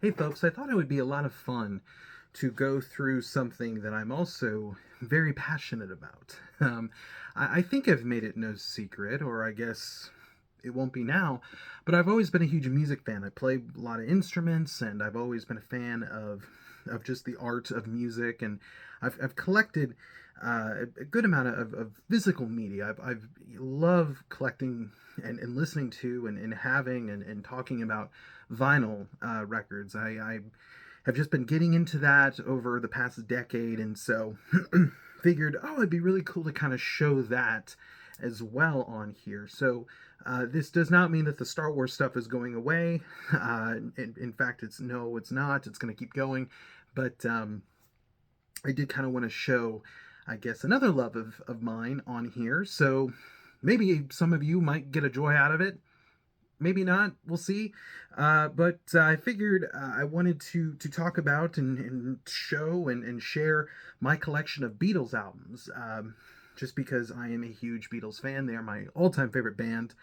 Hey folks, I thought it would be a lot of fun to go through something that I'm also very passionate about. I think I've made it no secret, or I guess it won't be now, but I've always been a huge music fan. I play a lot of instruments, and I've always been a fan of just the art of music, and I've collected a good amount of physical media. I've love collecting and listening to and having and talking about vinyl records. I have just been getting into that over the past decade, and so figured, oh, it'd be really cool to kind of show that as well on here. So this does not mean that the Star Wars stuff is going away. In fact, it's no, it's not. It's going to keep going. But I did kind of want to show, I guess, another love of mine on here. So maybe some of you might get a joy out of it, maybe not. We'll see. But I figured I wanted to talk about and show and share my collection of Beatles albums. Just because I am a huge Beatles fan, they are my all-time favorite band.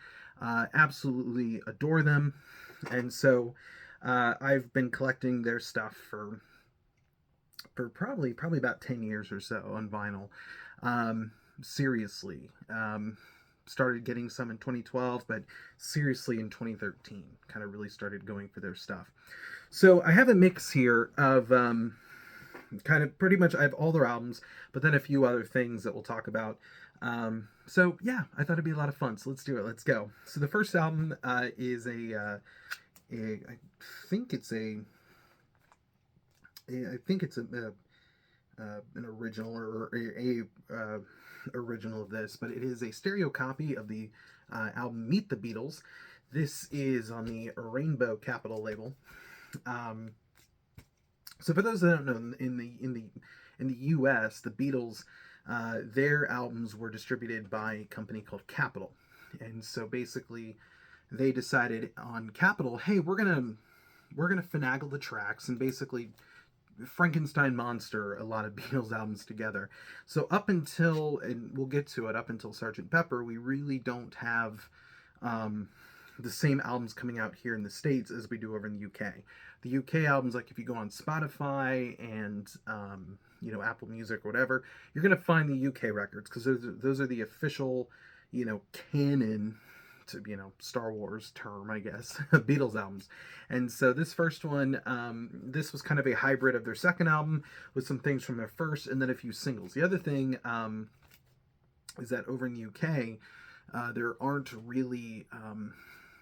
Absolutely adore them, and so I've been collecting their stuff for probably about 10 years or so on vinyl. Seriously. Started getting some in 2012, but seriously in 2013, kind of really started going for their stuff. So I have a mix here of kind of pretty much I have all their albums, but then a few other things that we'll talk about. So yeah, I thought it'd be a lot of fun. So let's do it. Let's go. So the first album is I think it's I think it's an original or a original of this, but it is a stereo copy of the album Meet the Beatles. This is on the Rainbow Capital label. Um, so for those that don't know, in the U.S., the Beatles, their albums were distributed by a company called Capitol, and so basically they decided on Capitol, hey, we're gonna finagle the tracks and basically Frankenstein monster a lot of Beatles albums together. So up until, and we'll get to it, up until Sergeant Pepper, we really don't have um, the same albums coming out here in the States as we do over in the UK. The UK albums, like if you go on Spotify and Apple Music or whatever, you're gonna find the UK records because those are the official canon to Star Wars term, I guess, Beatles albums. And so this first one, this was kind of a hybrid of their second album with some things from their first, and then a few singles. The other thing is that over in the UK, there aren't really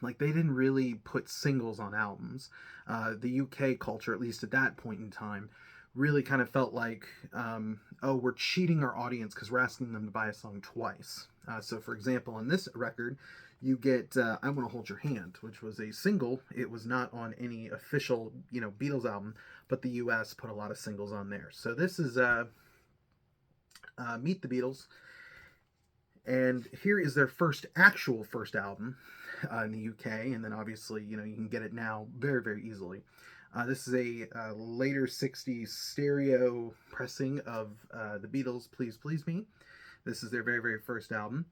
like they didn't really put singles on albums. The UK culture, at least at that point in time, really kind of felt like, oh, we're cheating our audience because we're asking them to buy a song twice. So, for example, on this record, you get "I Want to Hold Your Hand," which was a single. It was not on any official, Beatles album, but the U.S. put a lot of singles on there. So this is "Meet the Beatles," and here is their first album in the UK, and then obviously you can get it now very very easily. This is a later '60s stereo pressing of the Beatles' "Please Please Me." This is their very very first album.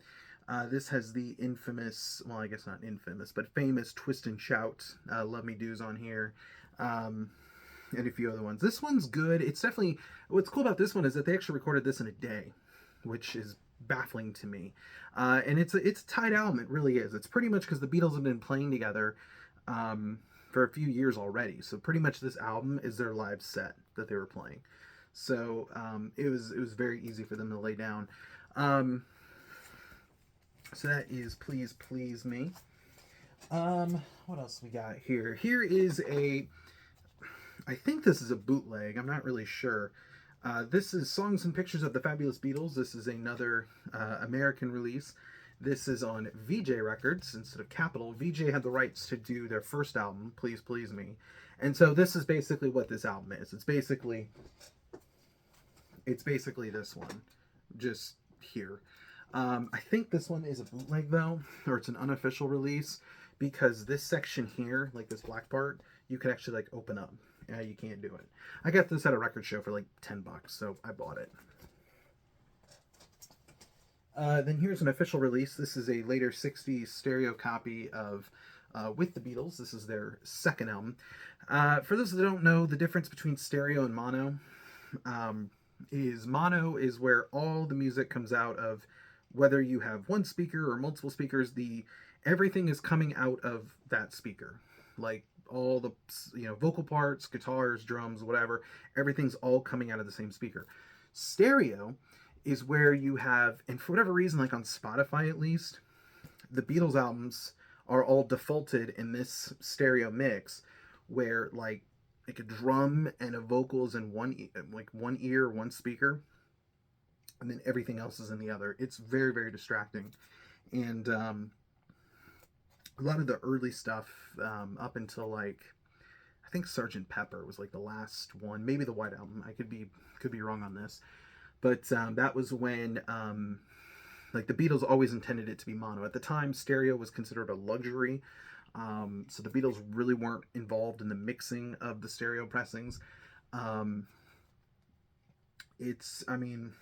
This has the infamous, well, I guess not infamous, but famous "Twist and Shout," "Love Me Do's" on here, and a few other ones. This one's good. It's definitely, what's cool about this one is that they actually recorded this in a day, which is baffling to me. And it's a tight album. It really is. It's pretty much because the Beatles have been playing together for a few years already. So pretty much this album is their live set that they were playing. So it was very easy for them to lay down. So that is "Please Please Me." What else we got here? Here is I think this is a bootleg. I'm not really sure. This is "Songs and Pictures of the Fabulous Beatles." This is another American release. This is on VJ Records instead of Capitol. VJ had the rights to do their first album, "Please Please Me," and so this is basically what this album is. It's basically this one, just here. I think this one is a bootleg though, or it's an unofficial release because this section here, like this black part, you can actually like open up. Yeah, you can't do it. I got this at a record show for like $10, so I bought it. Then here's an official release. This is a later '60s stereo copy of with the Beatles. This is their second album. For those that don't know, the difference between stereo and mono um, is mono is where all the music comes out of, whether you have one speaker or multiple speakers. The everything is coming out of that speaker, like all the vocal parts, guitars, drums, whatever. Everything's all coming out of the same speaker. Stereo is where you have, and for whatever reason, like on Spotify at least, the Beatles albums are all defaulted in this stereo mix, where like a drum and a vocal is in one ear, one speaker, and then everything else is in the other. It's very, very distracting. And a lot of the early stuff, up until like I think Sergeant Pepper was like the last one, maybe the White Album. I could be wrong on this, but that was when like the Beatles always intended it to be mono. At the time, stereo was considered a luxury. So the Beatles really weren't involved in the mixing of the stereo pressings. Um, I mean,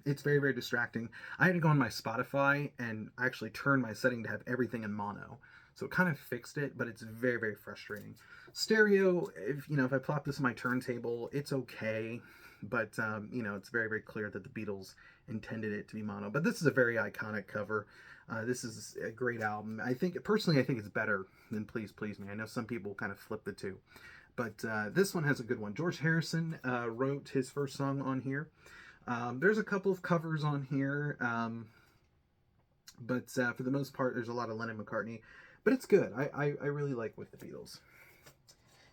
it's very, very distracting. I had to go on my Spotify and actually turn my setting to have everything in mono. So it kind of fixed it, but it's very, very frustrating. Stereo, if I plop this on my turntable, it's okay. But, it's very, very clear that the Beatles intended it to be mono. But this is a very iconic cover. This is a great album. Personally, I think it's better than Please Please Me. I know some people kind of flip the two. But this one has a good one. George Harrison wrote his first song on here. There's a couple of covers on here. But for the most part, there's a lot of Lennon-McCartney. But it's good. I really like With the Beatles.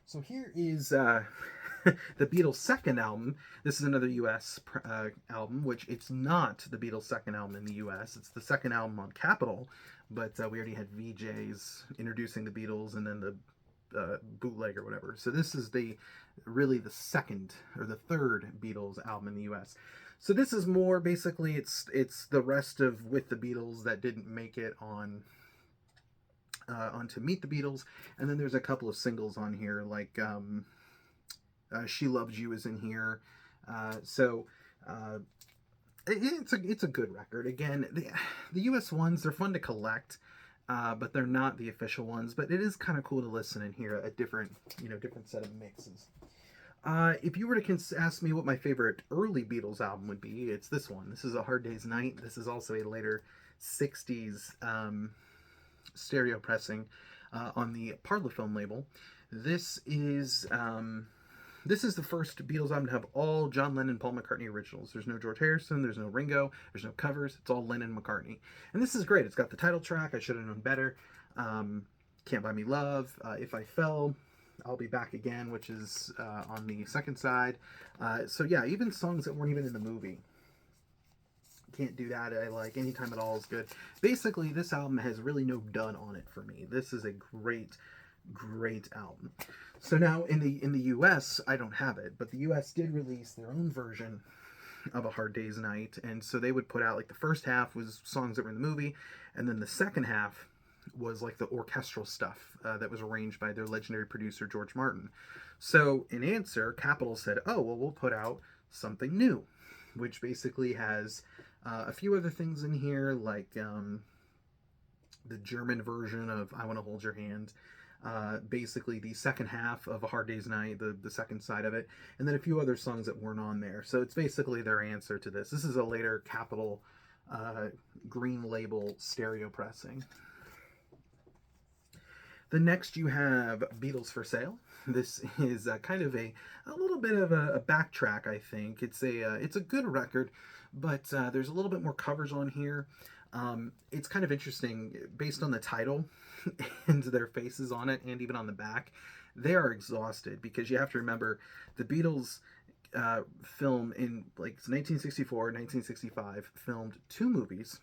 So here is the Beatles' second album. This is another U.S. Album, which it's not the Beatles' second album in the U.S. It's the second album on Capitol, but we already had VJs introducing the Beatles and then the bootleg or whatever. So this is really the second or the third Beatles album in the U.S. So this is more basically it's the rest of With the Beatles that didn't make it onto Meet the Beatles, and then there's a couple of singles on here, like She Loves You is in here. It's a good record. Again, the US ones, they're fun to collect, but they're not the official ones. But it is kind of cool to listen and hear a different set of mixes. If you were to ask me what my favorite early Beatles album would be, it's this one. This is A Hard Day's Night. This is also a later 60s stereo pressing on the Parlophone label. This is the first Beatles album to have all John Lennon, Paul McCartney originals. There's no George Harrison, there's no Ringo, there's no covers. It's all Lennon, McCartney. And this is great. It's got the title track, I Should Have Known Better, Can't Buy Me Love, If I Fell, I'll Be Back Again, which is on the second side. So yeah, even songs that weren't even in the movie. Can't Do That, I like. Anytime at All is good. Basically, this album has really no dud on it for me. This is a great album. So now in the US, I don't have it, but the US did release their own version of A Hard Day's Night, and so they would put out, like, the first half was songs that were in the movie, and then the second half was like the orchestral stuff that was arranged by their legendary producer George Martin. So in answer, Capitol said, oh well, we'll put out something new, which basically has a few other things in here, like the German version of I Want to Hold Your Hand, basically the second half of A Hard Day's Night, the second side of it, and then a few other songs that weren't on there. So it's basically their answer to this. This is a later Capitol green label stereo pressing. The next you have Beatles for Sale. This is kind of a little bit of a backtrack, I think. It's a good record, but there's a little bit more covers on here. It's kind of interesting based on the title and their faces on it, and even on the back. They are exhausted because you have to remember the Beatles film in like 1964, 1965, filmed 2 movies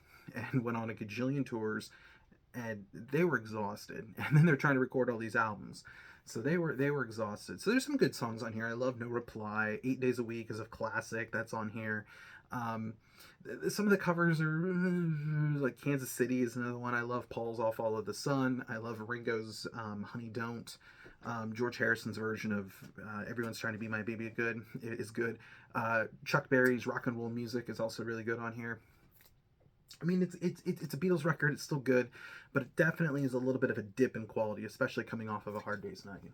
and went on a gajillion tours, and they were exhausted. And then they're trying to record all these albums. So they were exhausted. So there's some good songs on here. I love No Reply. 8 Days a Week is a classic. That's on here. Some of the covers are like Kansas City is another one. I love Paul's All Follow the Sun. I love Ringo's Honey Don't. George Harrison's version of Everyone's Trying to Be My Baby Good is good. Chuck Berry's Rock and Roll Music is also really good on here. I mean, it's a Beatles record. It's still good, but it definitely is a little bit of a dip in quality, especially coming off of A Hard Day's Night.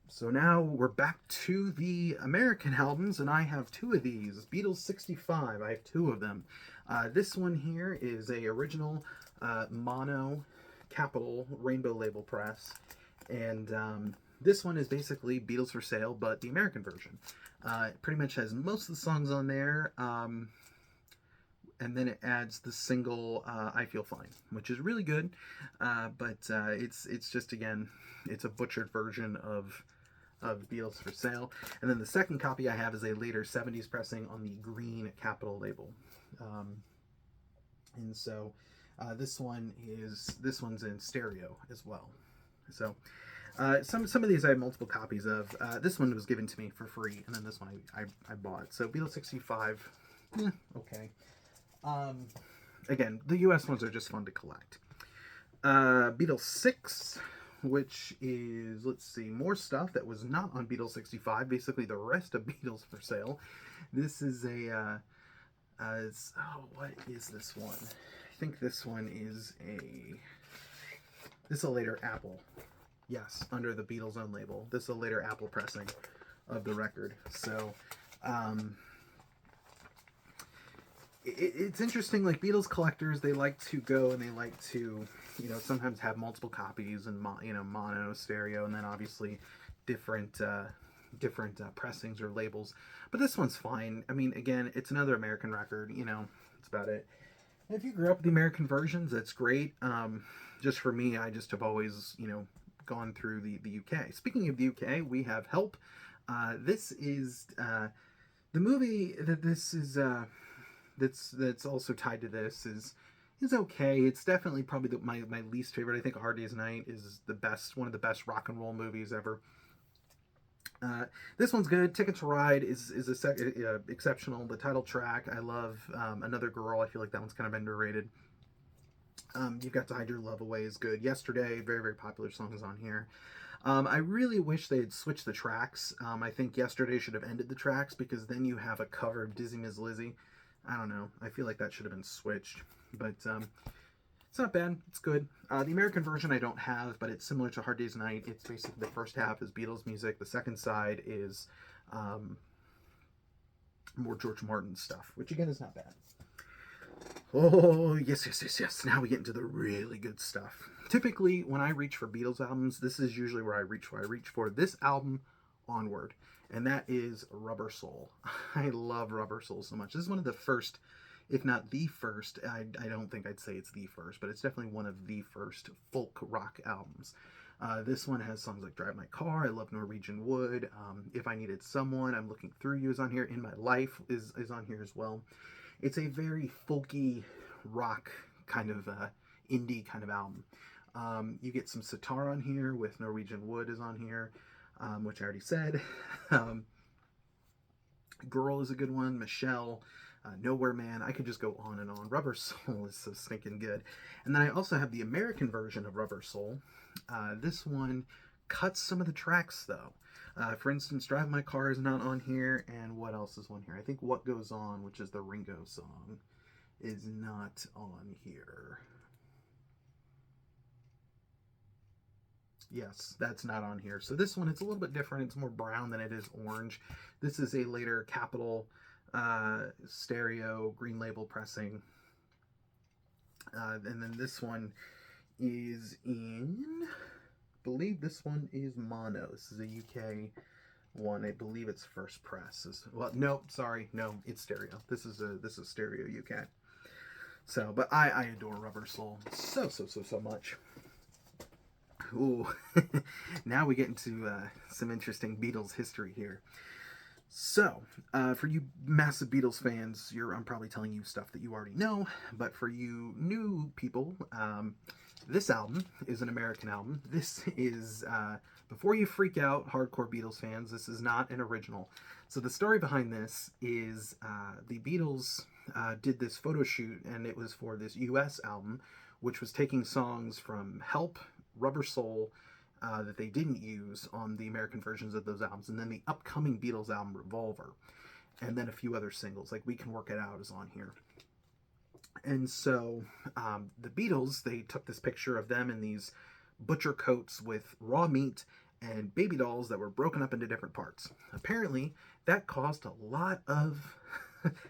So now we're back to the American albums, and I have two of these. Beatles 65, I have two of them. This one here is a original mono Capitol Rainbow label press, and this one is basically Beatles for Sale, but the American version. It pretty much has most of the songs on there, and then it adds the single I Feel Fine, which is really good, but it's just, again, it's a butchered version of Beatles for Sale. And then the second copy I have is a later 70s pressing on the green Capitol label. And so this one's in stereo as well. So some of these I have multiple copies of. This one was given to me for free, and then this one I bought. So Beatles 65, okay. Again, the US ones are just fun to collect. Beatles 6, which is, let's see, more stuff that was not on Beatles 65, basically the rest of Beatles for Sale. This is what is this one? I think this one is this is a later Apple. Yes, under the Beatles own label. This is a later Apple pressing of the record. So, it's interesting, like Beatles collectors, they like to go and they like to, sometimes have multiple copies and, mono, stereo, and then obviously different pressings or labels. But this one's fine. I mean, again, it's another American record, that's about it. And if you grew up with the American versions, that's great. Just for me, I just have always, gone through the UK. Speaking of the UK, we have Help. This is the movie that this is... that's also tied to this is okay. It's definitely probably my least favorite. I think A Hard Day's Night is one of the best rock and roll movies ever. This one's good. Ticket to Ride is exceptional. The title track, I love. Another Girl, I feel like that one's kind of underrated. You've Got to Hide Your Love Away is good. Yesterday, very, very popular songs on here. I really wish they had switched the tracks. I think Yesterday should have ended the tracks, because then you have a cover of Dizzy Miss Lizzy. I don't know. I feel like that should have been switched. But it's not bad. It's good. The American version I don't have, but it's similar to Hard Day's Night. It's basically the first half is Beatles music. The second side is more George Martin stuff, which again is not bad. Oh, yes. Now we get into the really good stuff. Typically, when I reach for Beatles albums, this is usually where I reach for. I reach for this album onward, and that is Rubber Soul. I love Rubber Soul so much. This is one of the first, if not the first, I don't think I'd say it's the first, but it's definitely one of the first folk rock albums. This one has songs like Drive My Car, I Love Norwegian Wood, If I Needed Someone, I'm Looking Through You is on here, In My Life is on here as well. It's a very folky rock kind of indie kind of album. You get some sitar on here with Norwegian Wood is on here, which I already said. Girl is a good one. Michelle, Nowhere Man. I could just go on and on. Rubber Soul is so stinking good. And then I also have the American version of Rubber Soul. This one cuts some of the tracks though. For instance, Drive My Car is not on here, and what else is on here? I think What Goes On, which is the Ringo song, is not on here. Yes, that's not on here. So this one, it's a little bit different. It's more brown than it is orange. This is a later Capitol stereo green label pressing. And then this one is in... I believe this one is mono. This is a UK one. I believe it's first press. Well, no, sorry, no, it's stereo. This is stereo UK. So, but I adore Rubber Soul so much. Ooh, now we get into some interesting Beatles history here. So, for you massive Beatles fans, I'm probably telling you stuff that you already know, but for you new people, this album is an American album. This is, before you freak out, hardcore Beatles fans, this is not an original. So the story behind this is the Beatles did this photo shoot, and it was for this US album, which was taking songs from Help, Rubber Soul, that they didn't use on the American versions of those albums, and then the upcoming Beatles album, Revolver, and then a few other singles, like We Can Work It Out is on here. And so the Beatles, they took this picture of them in these butcher coats with raw meat and baby dolls that were broken up into different parts. Apparently, that caused a lot of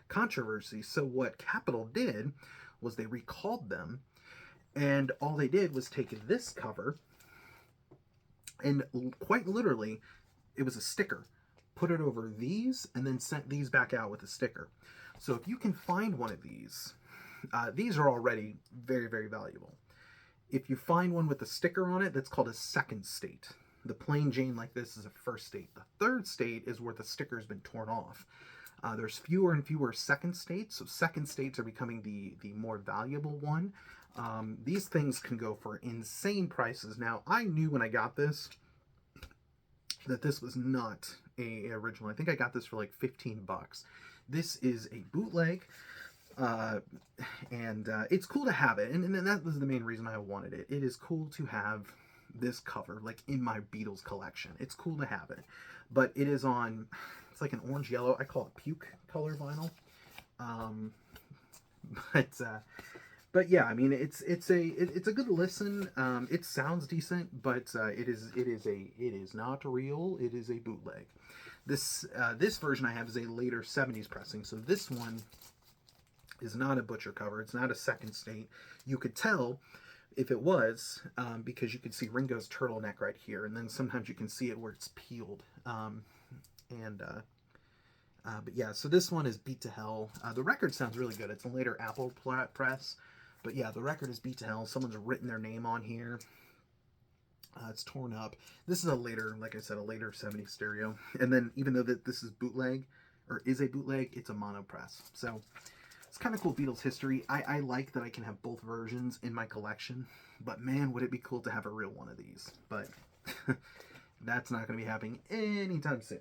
controversy. So, what Capitol did was they recalled them, and all they did was take this cover and quite literally, it was a sticker. Put it over these and then sent these back out with a sticker. So, if you can find one of these are already very, very valuable. If you find one with a sticker on it, that's called a second state. The plain Jane like this is a first state. The third state is where the sticker's been torn off. There's fewer and fewer second states, so second states are becoming the more valuable one. These things can go for insane prices. Now, I knew when I got this that this was not a original. I think I got this for like 15 bucks. This is a bootleg. And it's cool to have it, and that was the main reason I wanted it. It is cool to have this cover like in my Beatles collection. It's cool to have it, but it is on, it's like an orange yellow, I call it puke color vinyl. um, but yeah, I mean, it's a good listen. It sounds decent, but it is not real. It is a bootleg. This version I have is a later 70s pressing, so this one is not a butcher cover. It's not a second state. You could tell if it was, because you could see Ringo's turtleneck right here, and then sometimes you can see it where it's peeled. But yeah, so this one is Beat to Hell. The record sounds really good. It's a later Apple press, but yeah, the record is Beat to Hell. Someone's written their name on here. It's torn up. This is a later, like I said, a later 70s stereo. And then even though this is bootleg, or is a bootleg, it's a mono press. So it's kind of cool Beatles history. I like that I can have both versions in my collection, but man, would it be cool to have a real one of these. But that's not going to be happening anytime soon,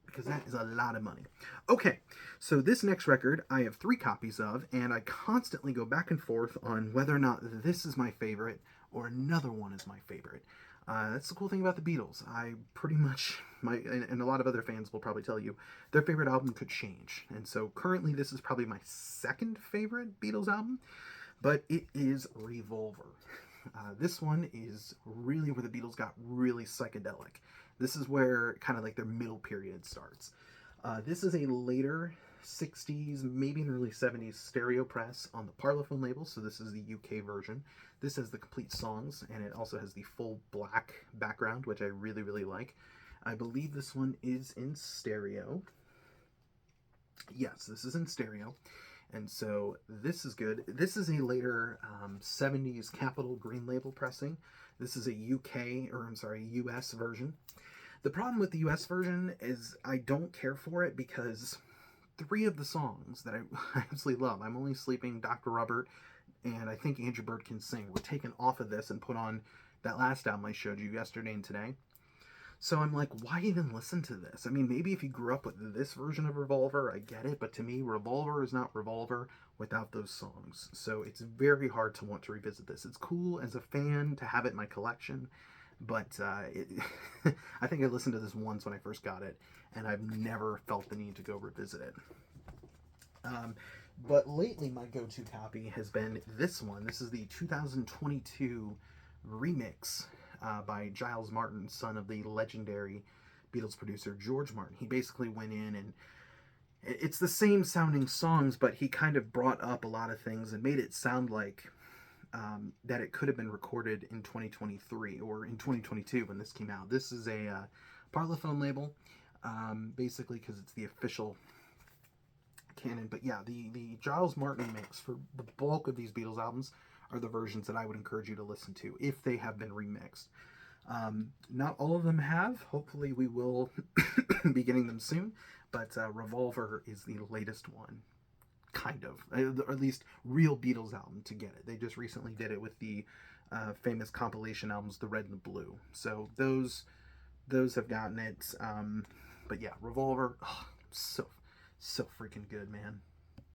because that is a lot of money. Okay, so this next record I have 3 copies of, and I constantly go back and forth on whether or not this is my favorite or another one is my favorite. That's the cool thing about the Beatles. I pretty much, and a lot of other fans will probably tell you, their favorite album could change. And so currently this is probably my second favorite Beatles album, but it is Revolver. This one is really where the Beatles got really psychedelic. This is where kind of like their middle period starts. This is a later 60s, maybe an early 70s stereo press on the Parlophone label, so this is the UK version. This has the complete songs, and it also has the full black background, which I really, really like. I believe this one is in stereo. Yes, this is in stereo, and so this is good. This is a later 70s Capitol Green label pressing. This is a US version. The problem with the US version is I don't care for it because 3 of the songs that I absolutely love, I'm Only Sleeping, Dr. Robert, and I think Andrew Bird Can Sing, were taken off of this and put on that last album I showed you yesterday and today. So I'm like, why even listen to this? I mean, maybe if you grew up with this version of Revolver, I get it, but to me, Revolver is not Revolver without those songs. So it's very hard to want to revisit this. It's cool as a fan to have it in my collection, but I think I listened to this once when I first got it, and I've never felt the need to go revisit it. But lately, my go-to copy has been this one. This is the 2022 remix by Giles Martin, son of the legendary Beatles producer George Martin. He basically went in and it's the same sounding songs, but he kind of brought up a lot of things and made it sound like that it could have been recorded in 2023 or in 2022 when this came out. This is a Parlophone label, basically because it's the official canon. But yeah, the Giles Martin mix for the bulk of these Beatles albums are the versions that I would encourage you to listen to if they have been remixed. Not all of them have. Hopefully we will be getting them soon, but Revolver is the latest one, kind of, or at least real Beatles album to get it. They just recently did it with the famous compilation albums, The Red and the Blue. So those have gotten it. But yeah, Revolver, oh, so freaking good, man.